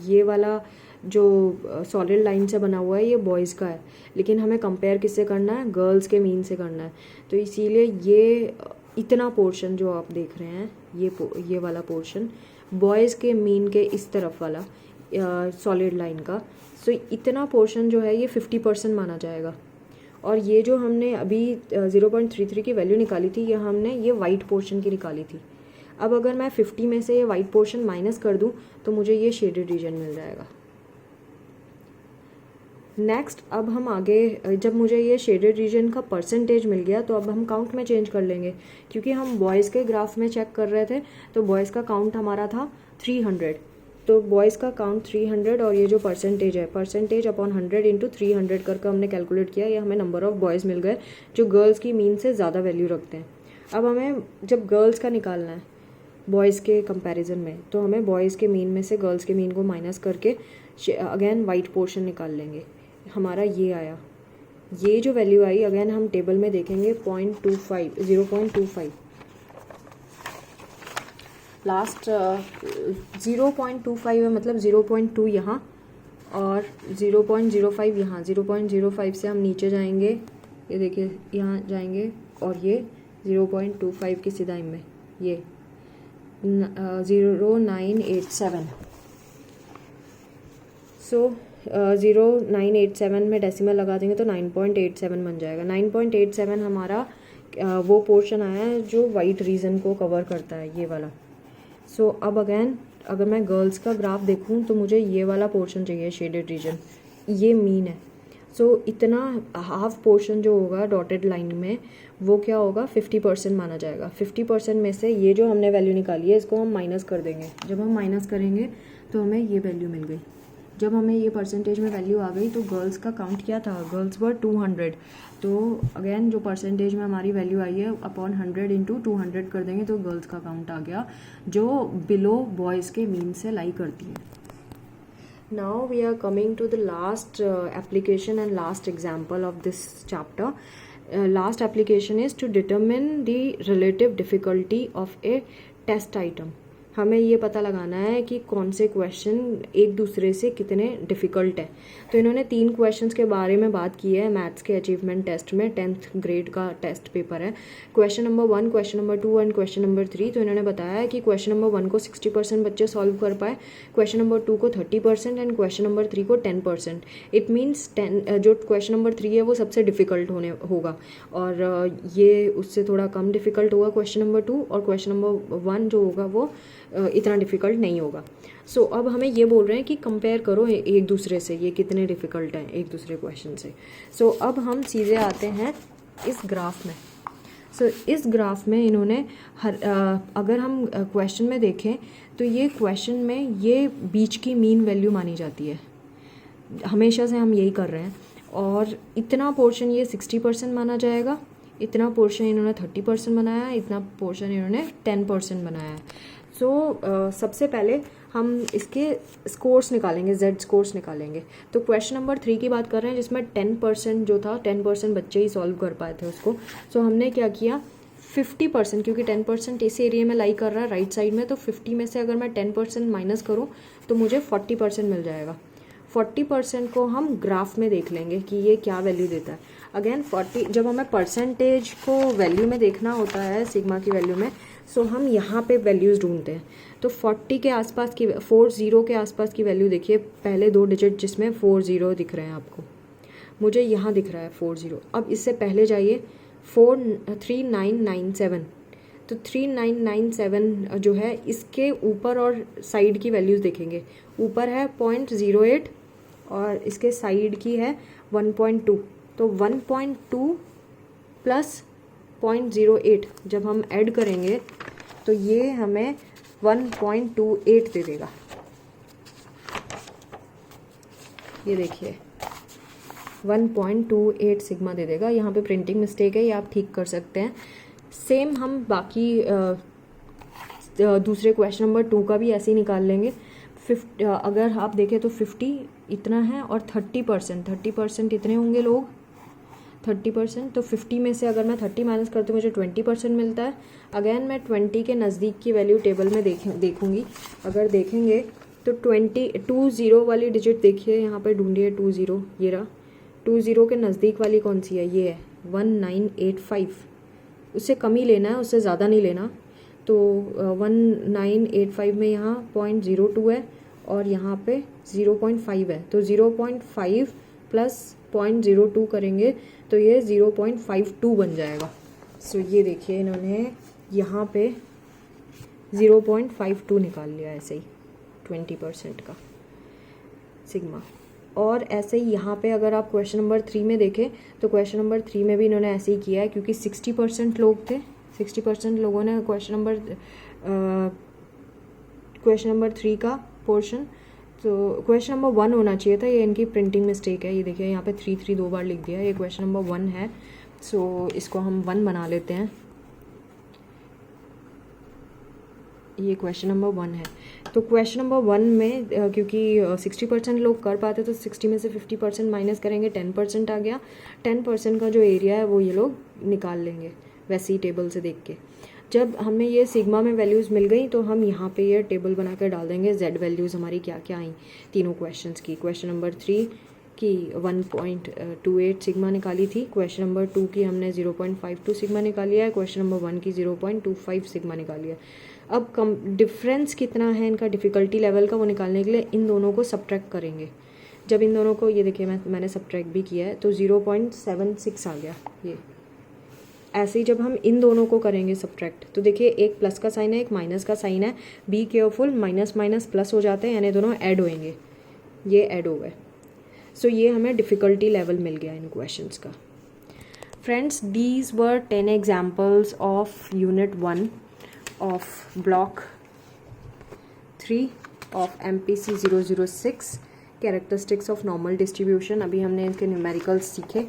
ये वाला जो सॉलिड लाइन से बना हुआ है ये बॉयज़ का है, लेकिन हमें कंपेयर किससे करना है, गर्ल्स के मीन से करना है। तो इसीलिए ये इतना पोर्शन जो आप देख रहे हैं, ये वाला पोर्शन बॉयज़ के मीन के इस तरफ वाला सॉलिड लाइन का, सो इतना पोर्शन जो है ये 50% माना जाएगा। और ये जो हमने अभी 0.33 की वैल्यू निकाली थी, ये हमने ये वाइट पोर्शन की निकाली थी। अब अगर मैं 50 में से ये वाइट पोर्शन माइनस कर दूं तो मुझे ये शेडेड रीजन मिल जाएगा। नेक्स्ट, अब हम आगे, जब मुझे ये शेडेड रीजन का परसेंटेज मिल गया तो अब हम काउंट में चेंज कर लेंगे, क्योंकि हम बॉयज़ के ग्राफ में चेक कर रहे थे तो बॉयज़ का काउंट हमारा था 300। तो बॉयज़ का काउंट 300 और ये जो परसेंटेज है, परसेंटेज अपॉन 100 इंटू 300 करके हमने कैलकुलेट किया, ये हमें नंबर ऑफ़ बॉयज़ मिल गए जो गर्ल्स की मीन से ज़्यादा वैल्यू रखते हैं। अब हमें जब गर्ल्स का निकालना है बॉयज़ के कंपैरिजन में, तो हमें बॉयज़ के मीन में से गर्ल्स के मीन को माइनस करके अगेन वाइट पोर्शन निकाल लेंगे। हमारा ये आया, ये जो वैल्यू आई अगेन हम टेबल में देखेंगे 0.25 लास्ट 0.25 है, मतलब 0.2 यहाँ और 0.05 यहाँ। 0.05 से हम नीचे जाएंगे, ये देखिए यहाँ जाएंगे और ये 0.25 की सिदाई में ये 0987। सो 0987 में डेसिमल लगा देंगे तो 9.87 बन जाएगा। 9.87 हमारा वो पोर्शन आया है जो वाइट रीजन को कवर करता है, ये वाला। सो अब अगेन अगर मैं गर्ल्स का ग्राफ देखूं तो मुझे ये वाला पोर्शन चाहिए, शेडेड रीजन, ये मीन है। सो इतना हाफ पोर्शन जो होगा डॉटेड लाइन में वो क्या होगा, 50% माना जाएगा। 50% में से ये जो हमने वैल्यू निकाली है इसको हम माइनस कर देंगे। जब हम माइनस करेंगे तो हमें ये वैल्यू मिल गई। जब हमें ये परसेंटेज में वैल्यू आ गई तो गर्ल्स का काउंट क्या था, गर्ल्स वर 200। तो अगेन जो परसेंटेज में हमारी वैल्यू आई है अपॉन 100 इंटू 200 कर देंगे तो गर्ल्स का काउंट आ गया, जो बिलो बॉयज़ के मीन से लाई करती है। Now we are coming to the last application and last example of this chapter. Last application is to determine the relative difficulty of a test item. हमें ये पता लगाना है कि कौन से क्वेश्चन एक दूसरे से कितने डिफ़िकल्ट है। तो इन्होंने 3 क्वेश्चंस के बारे में बात की है मैथ्स के अचीवमेंट टेस्ट में, 10th ग्रेड का टेस्ट पेपर है। Question number 1, question number 2 and question number 3। तो इन्होंने बताया है कि क्वेश्चन नंबर 1 को 60% बच्चे सॉल्व कर पाए, क्वेश्चन नंबर 2 को 30% एंड क्वेश्चन नंबर 3 को 10%। इट मीन्स 10 जो क्वेश्चन नंबर 3 है वो सबसे डिफ़िकल्ट होगा और ये उससे थोड़ा कम डिफ़िकल्ट होगा क्वेश्चन नंबर 2, और क्वेश्चन नंबर 1 जो होगा वो इतना डिफ़िकल्ट नहीं होगा। सो अब हमें ये बोल रहे हैं कि कंपेयर करो एक दूसरे से, ये कितने डिफ़िकल्ट हैं एक दूसरे क्वेश्चन से। सो अब हम सीधे आते हैं इस ग्राफ में। इस ग्राफ में इन्होंने अगर हम क्वेश्चन में देखें तो ये क्वेश्चन में ये बीच की मीन वैल्यू मानी जाती है, हमेशा से हम यही कर रहे हैं। और इतना पोर्शन ये 60% माना जाएगा, इतना पोर्शन इन्होंने 30% बनाया है, इतना पोर्शन इन्होंने 10% बनाया है। सबसे पहले हम इसके स्कोर्स निकालेंगे, जेड स्कोर्स निकालेंगे। तो क्वेश्चन नंबर 3 की बात कर रहे हैं जिसमें 10% जो था, 10% बच्चे ही सॉल्व कर पाए थे उसको। हमने क्या किया, 50%, क्योंकि 10% इस एरिया में लाई कर रहा है राइट साइड में, तो 50 में से अगर मैं 10% माइनस करूँ तो मुझे 40% मिल जाएगा। 40% को हम ग्राफ में देख लेंगे कि ये क्या वैल्यू देता है। अगेन 40, जब हमें परसेंटेज को वैल्यू में देखना होता है सिग्मा की वैल्यू में, हम यहाँ पे वैल्यूज़ ढूंढते हैं। तो 40 के आसपास की, 40 के आसपास की वैल्यू देखिए, पहले 2 डिजिट जिसमें 40 दिख रहे हैं आपको, मुझे यहाँ दिख रहा है 40। अब इससे पहले जाइए 3997। तो 3997 जो है इसके ऊपर और साइड की वैल्यूज़ देखेंगे। ऊपर है 0.08 और इसके साइड की है 1.2। तो 1.2 प्लस 0.08 जब हम ऐड करेंगे तो ये हमें 1.28 दे देगा। ये देखिए 1.28 सिग्मा दे देगा। यहाँ पे प्रिंटिंग मिस्टेक है, ये आप ठीक कर सकते हैं। सेम हम बाकी दूसरे क्वेश्चन नंबर 2 का भी ऐसे ही निकाल लेंगे। अगर आप देखें तो 50 इतना है और 30% इतने होंगे लोग, 30%। तो 50 में से अगर मैं 30 माइनस करती हूँ मुझे 20% मिलता है। अगेन मैं 20 के नज़दीक की वैल्यू टेबल में देखूँगी। अगर देखेंगे तो 20 वाली डिजिट देखिए, यहाँ पे ढूंढिए 20, ये रहा। 20 के नज़दीक वाली कौन सी है, ये है 1985। उससे कम ही लेना है, उससे ज़्यादा नहीं लेना। तो 1985 में यहाँ 0.02 है और यहाँ पे 0.5 है। तो 0.5 प्लस 0.02 करेंगे तो ये 0.52 बन जाएगा। ये देखिए इन्होंने यहाँ पे 0.52 निकाल लिया ऐसे ही 20% का सिग्मा। और ऐसे ही यहाँ पे अगर आप क्वेश्चन नंबर 3 में देखें तो क्वेश्चन नंबर 3 में भी इन्होंने ऐसे ही किया है, क्योंकि 60% लोग थे, 60% लोगों ने क्वेश्चन नंबर 3 का पोर्शन। तो क्वेश्चन नंबर 1 होना चाहिए था, ये इनकी प्रिंटिंग मिस्टेक है। ये देखिए यहाँ पे 3 2 बार लिख दिया, ये क्वेश्चन नंबर 1 है। इसको हम 1 बना लेते हैं। ये क्वेश्चन नंबर 1 है। तो क्वेश्चन नंबर 1 में क्योंकि 60% लोग कर पाते तो 60 में से 50% माइनस करेंगे, 10% आ गया। 10% का जो एरिया है वो ये लोग निकाल लेंगे वैसे ही टेबल से देख के। जब हमें ये सिग्मा में वैल्यूज़ मिल गई तो हम यहाँ पे ये टेबल बना कर डाल देंगे जेड वैल्यूज़ हमारी क्या क्या आई तीनों क्वेश्चंस की। क्वेश्चन नंबर 3 की 1.28 सिग्मा निकाली थी, क्वेश्चन नंबर 2 की हमने 0.52 सिग्मा निकाली है, क्वेश्चन नंबर 1 की 0.25 सिग्मा निकाली है। अब डिफरेंस कितना है इनका डिफ़िकल्टी लेवल का वो निकालने के लिए इन दोनों को सब्ट्रैक्ट करेंगे। जब इन दोनों को, ये देखिए मैंने सब्ट्रैक्ट भी किया है तो 0.76 आ गया। ये ऐसे ही जब हम इन दोनों को करेंगे सब्ट्रैक्ट तो देखिए एक प्लस का साइन है, एक माइनस का साइन है, be careful, minus minus plus हो जाते हैं, यानी दोनों ऐड होएंगे, ये ऐड हो गए। सो ये हमें डिफ़िकल्टी लेवल मिल गया इन क्वेश्चंस का। Friends, these were 10 examples of unit 1 of block 3 of MPC 006 characteristics of normal distribution. अभी हमने इनके न्यूमेरिकल्स सीखे।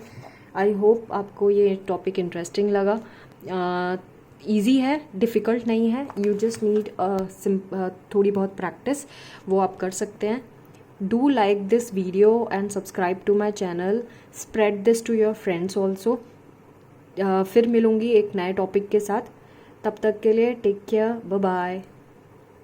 आई होप आपको ये टॉपिक इंटरेस्टिंग लगा। ईजी है, डिफ़िकल्ट नहीं है। यू जस्ट नीड थोड़ी बहुत प्रैक्टिस, वो आप कर सकते हैं। Do like this video and subscribe to my channel, spread this to your friends also. फिर मिलूँगी एक नए टॉपिक के साथ, तब तक के लिए टेक केयर, बाय बाय।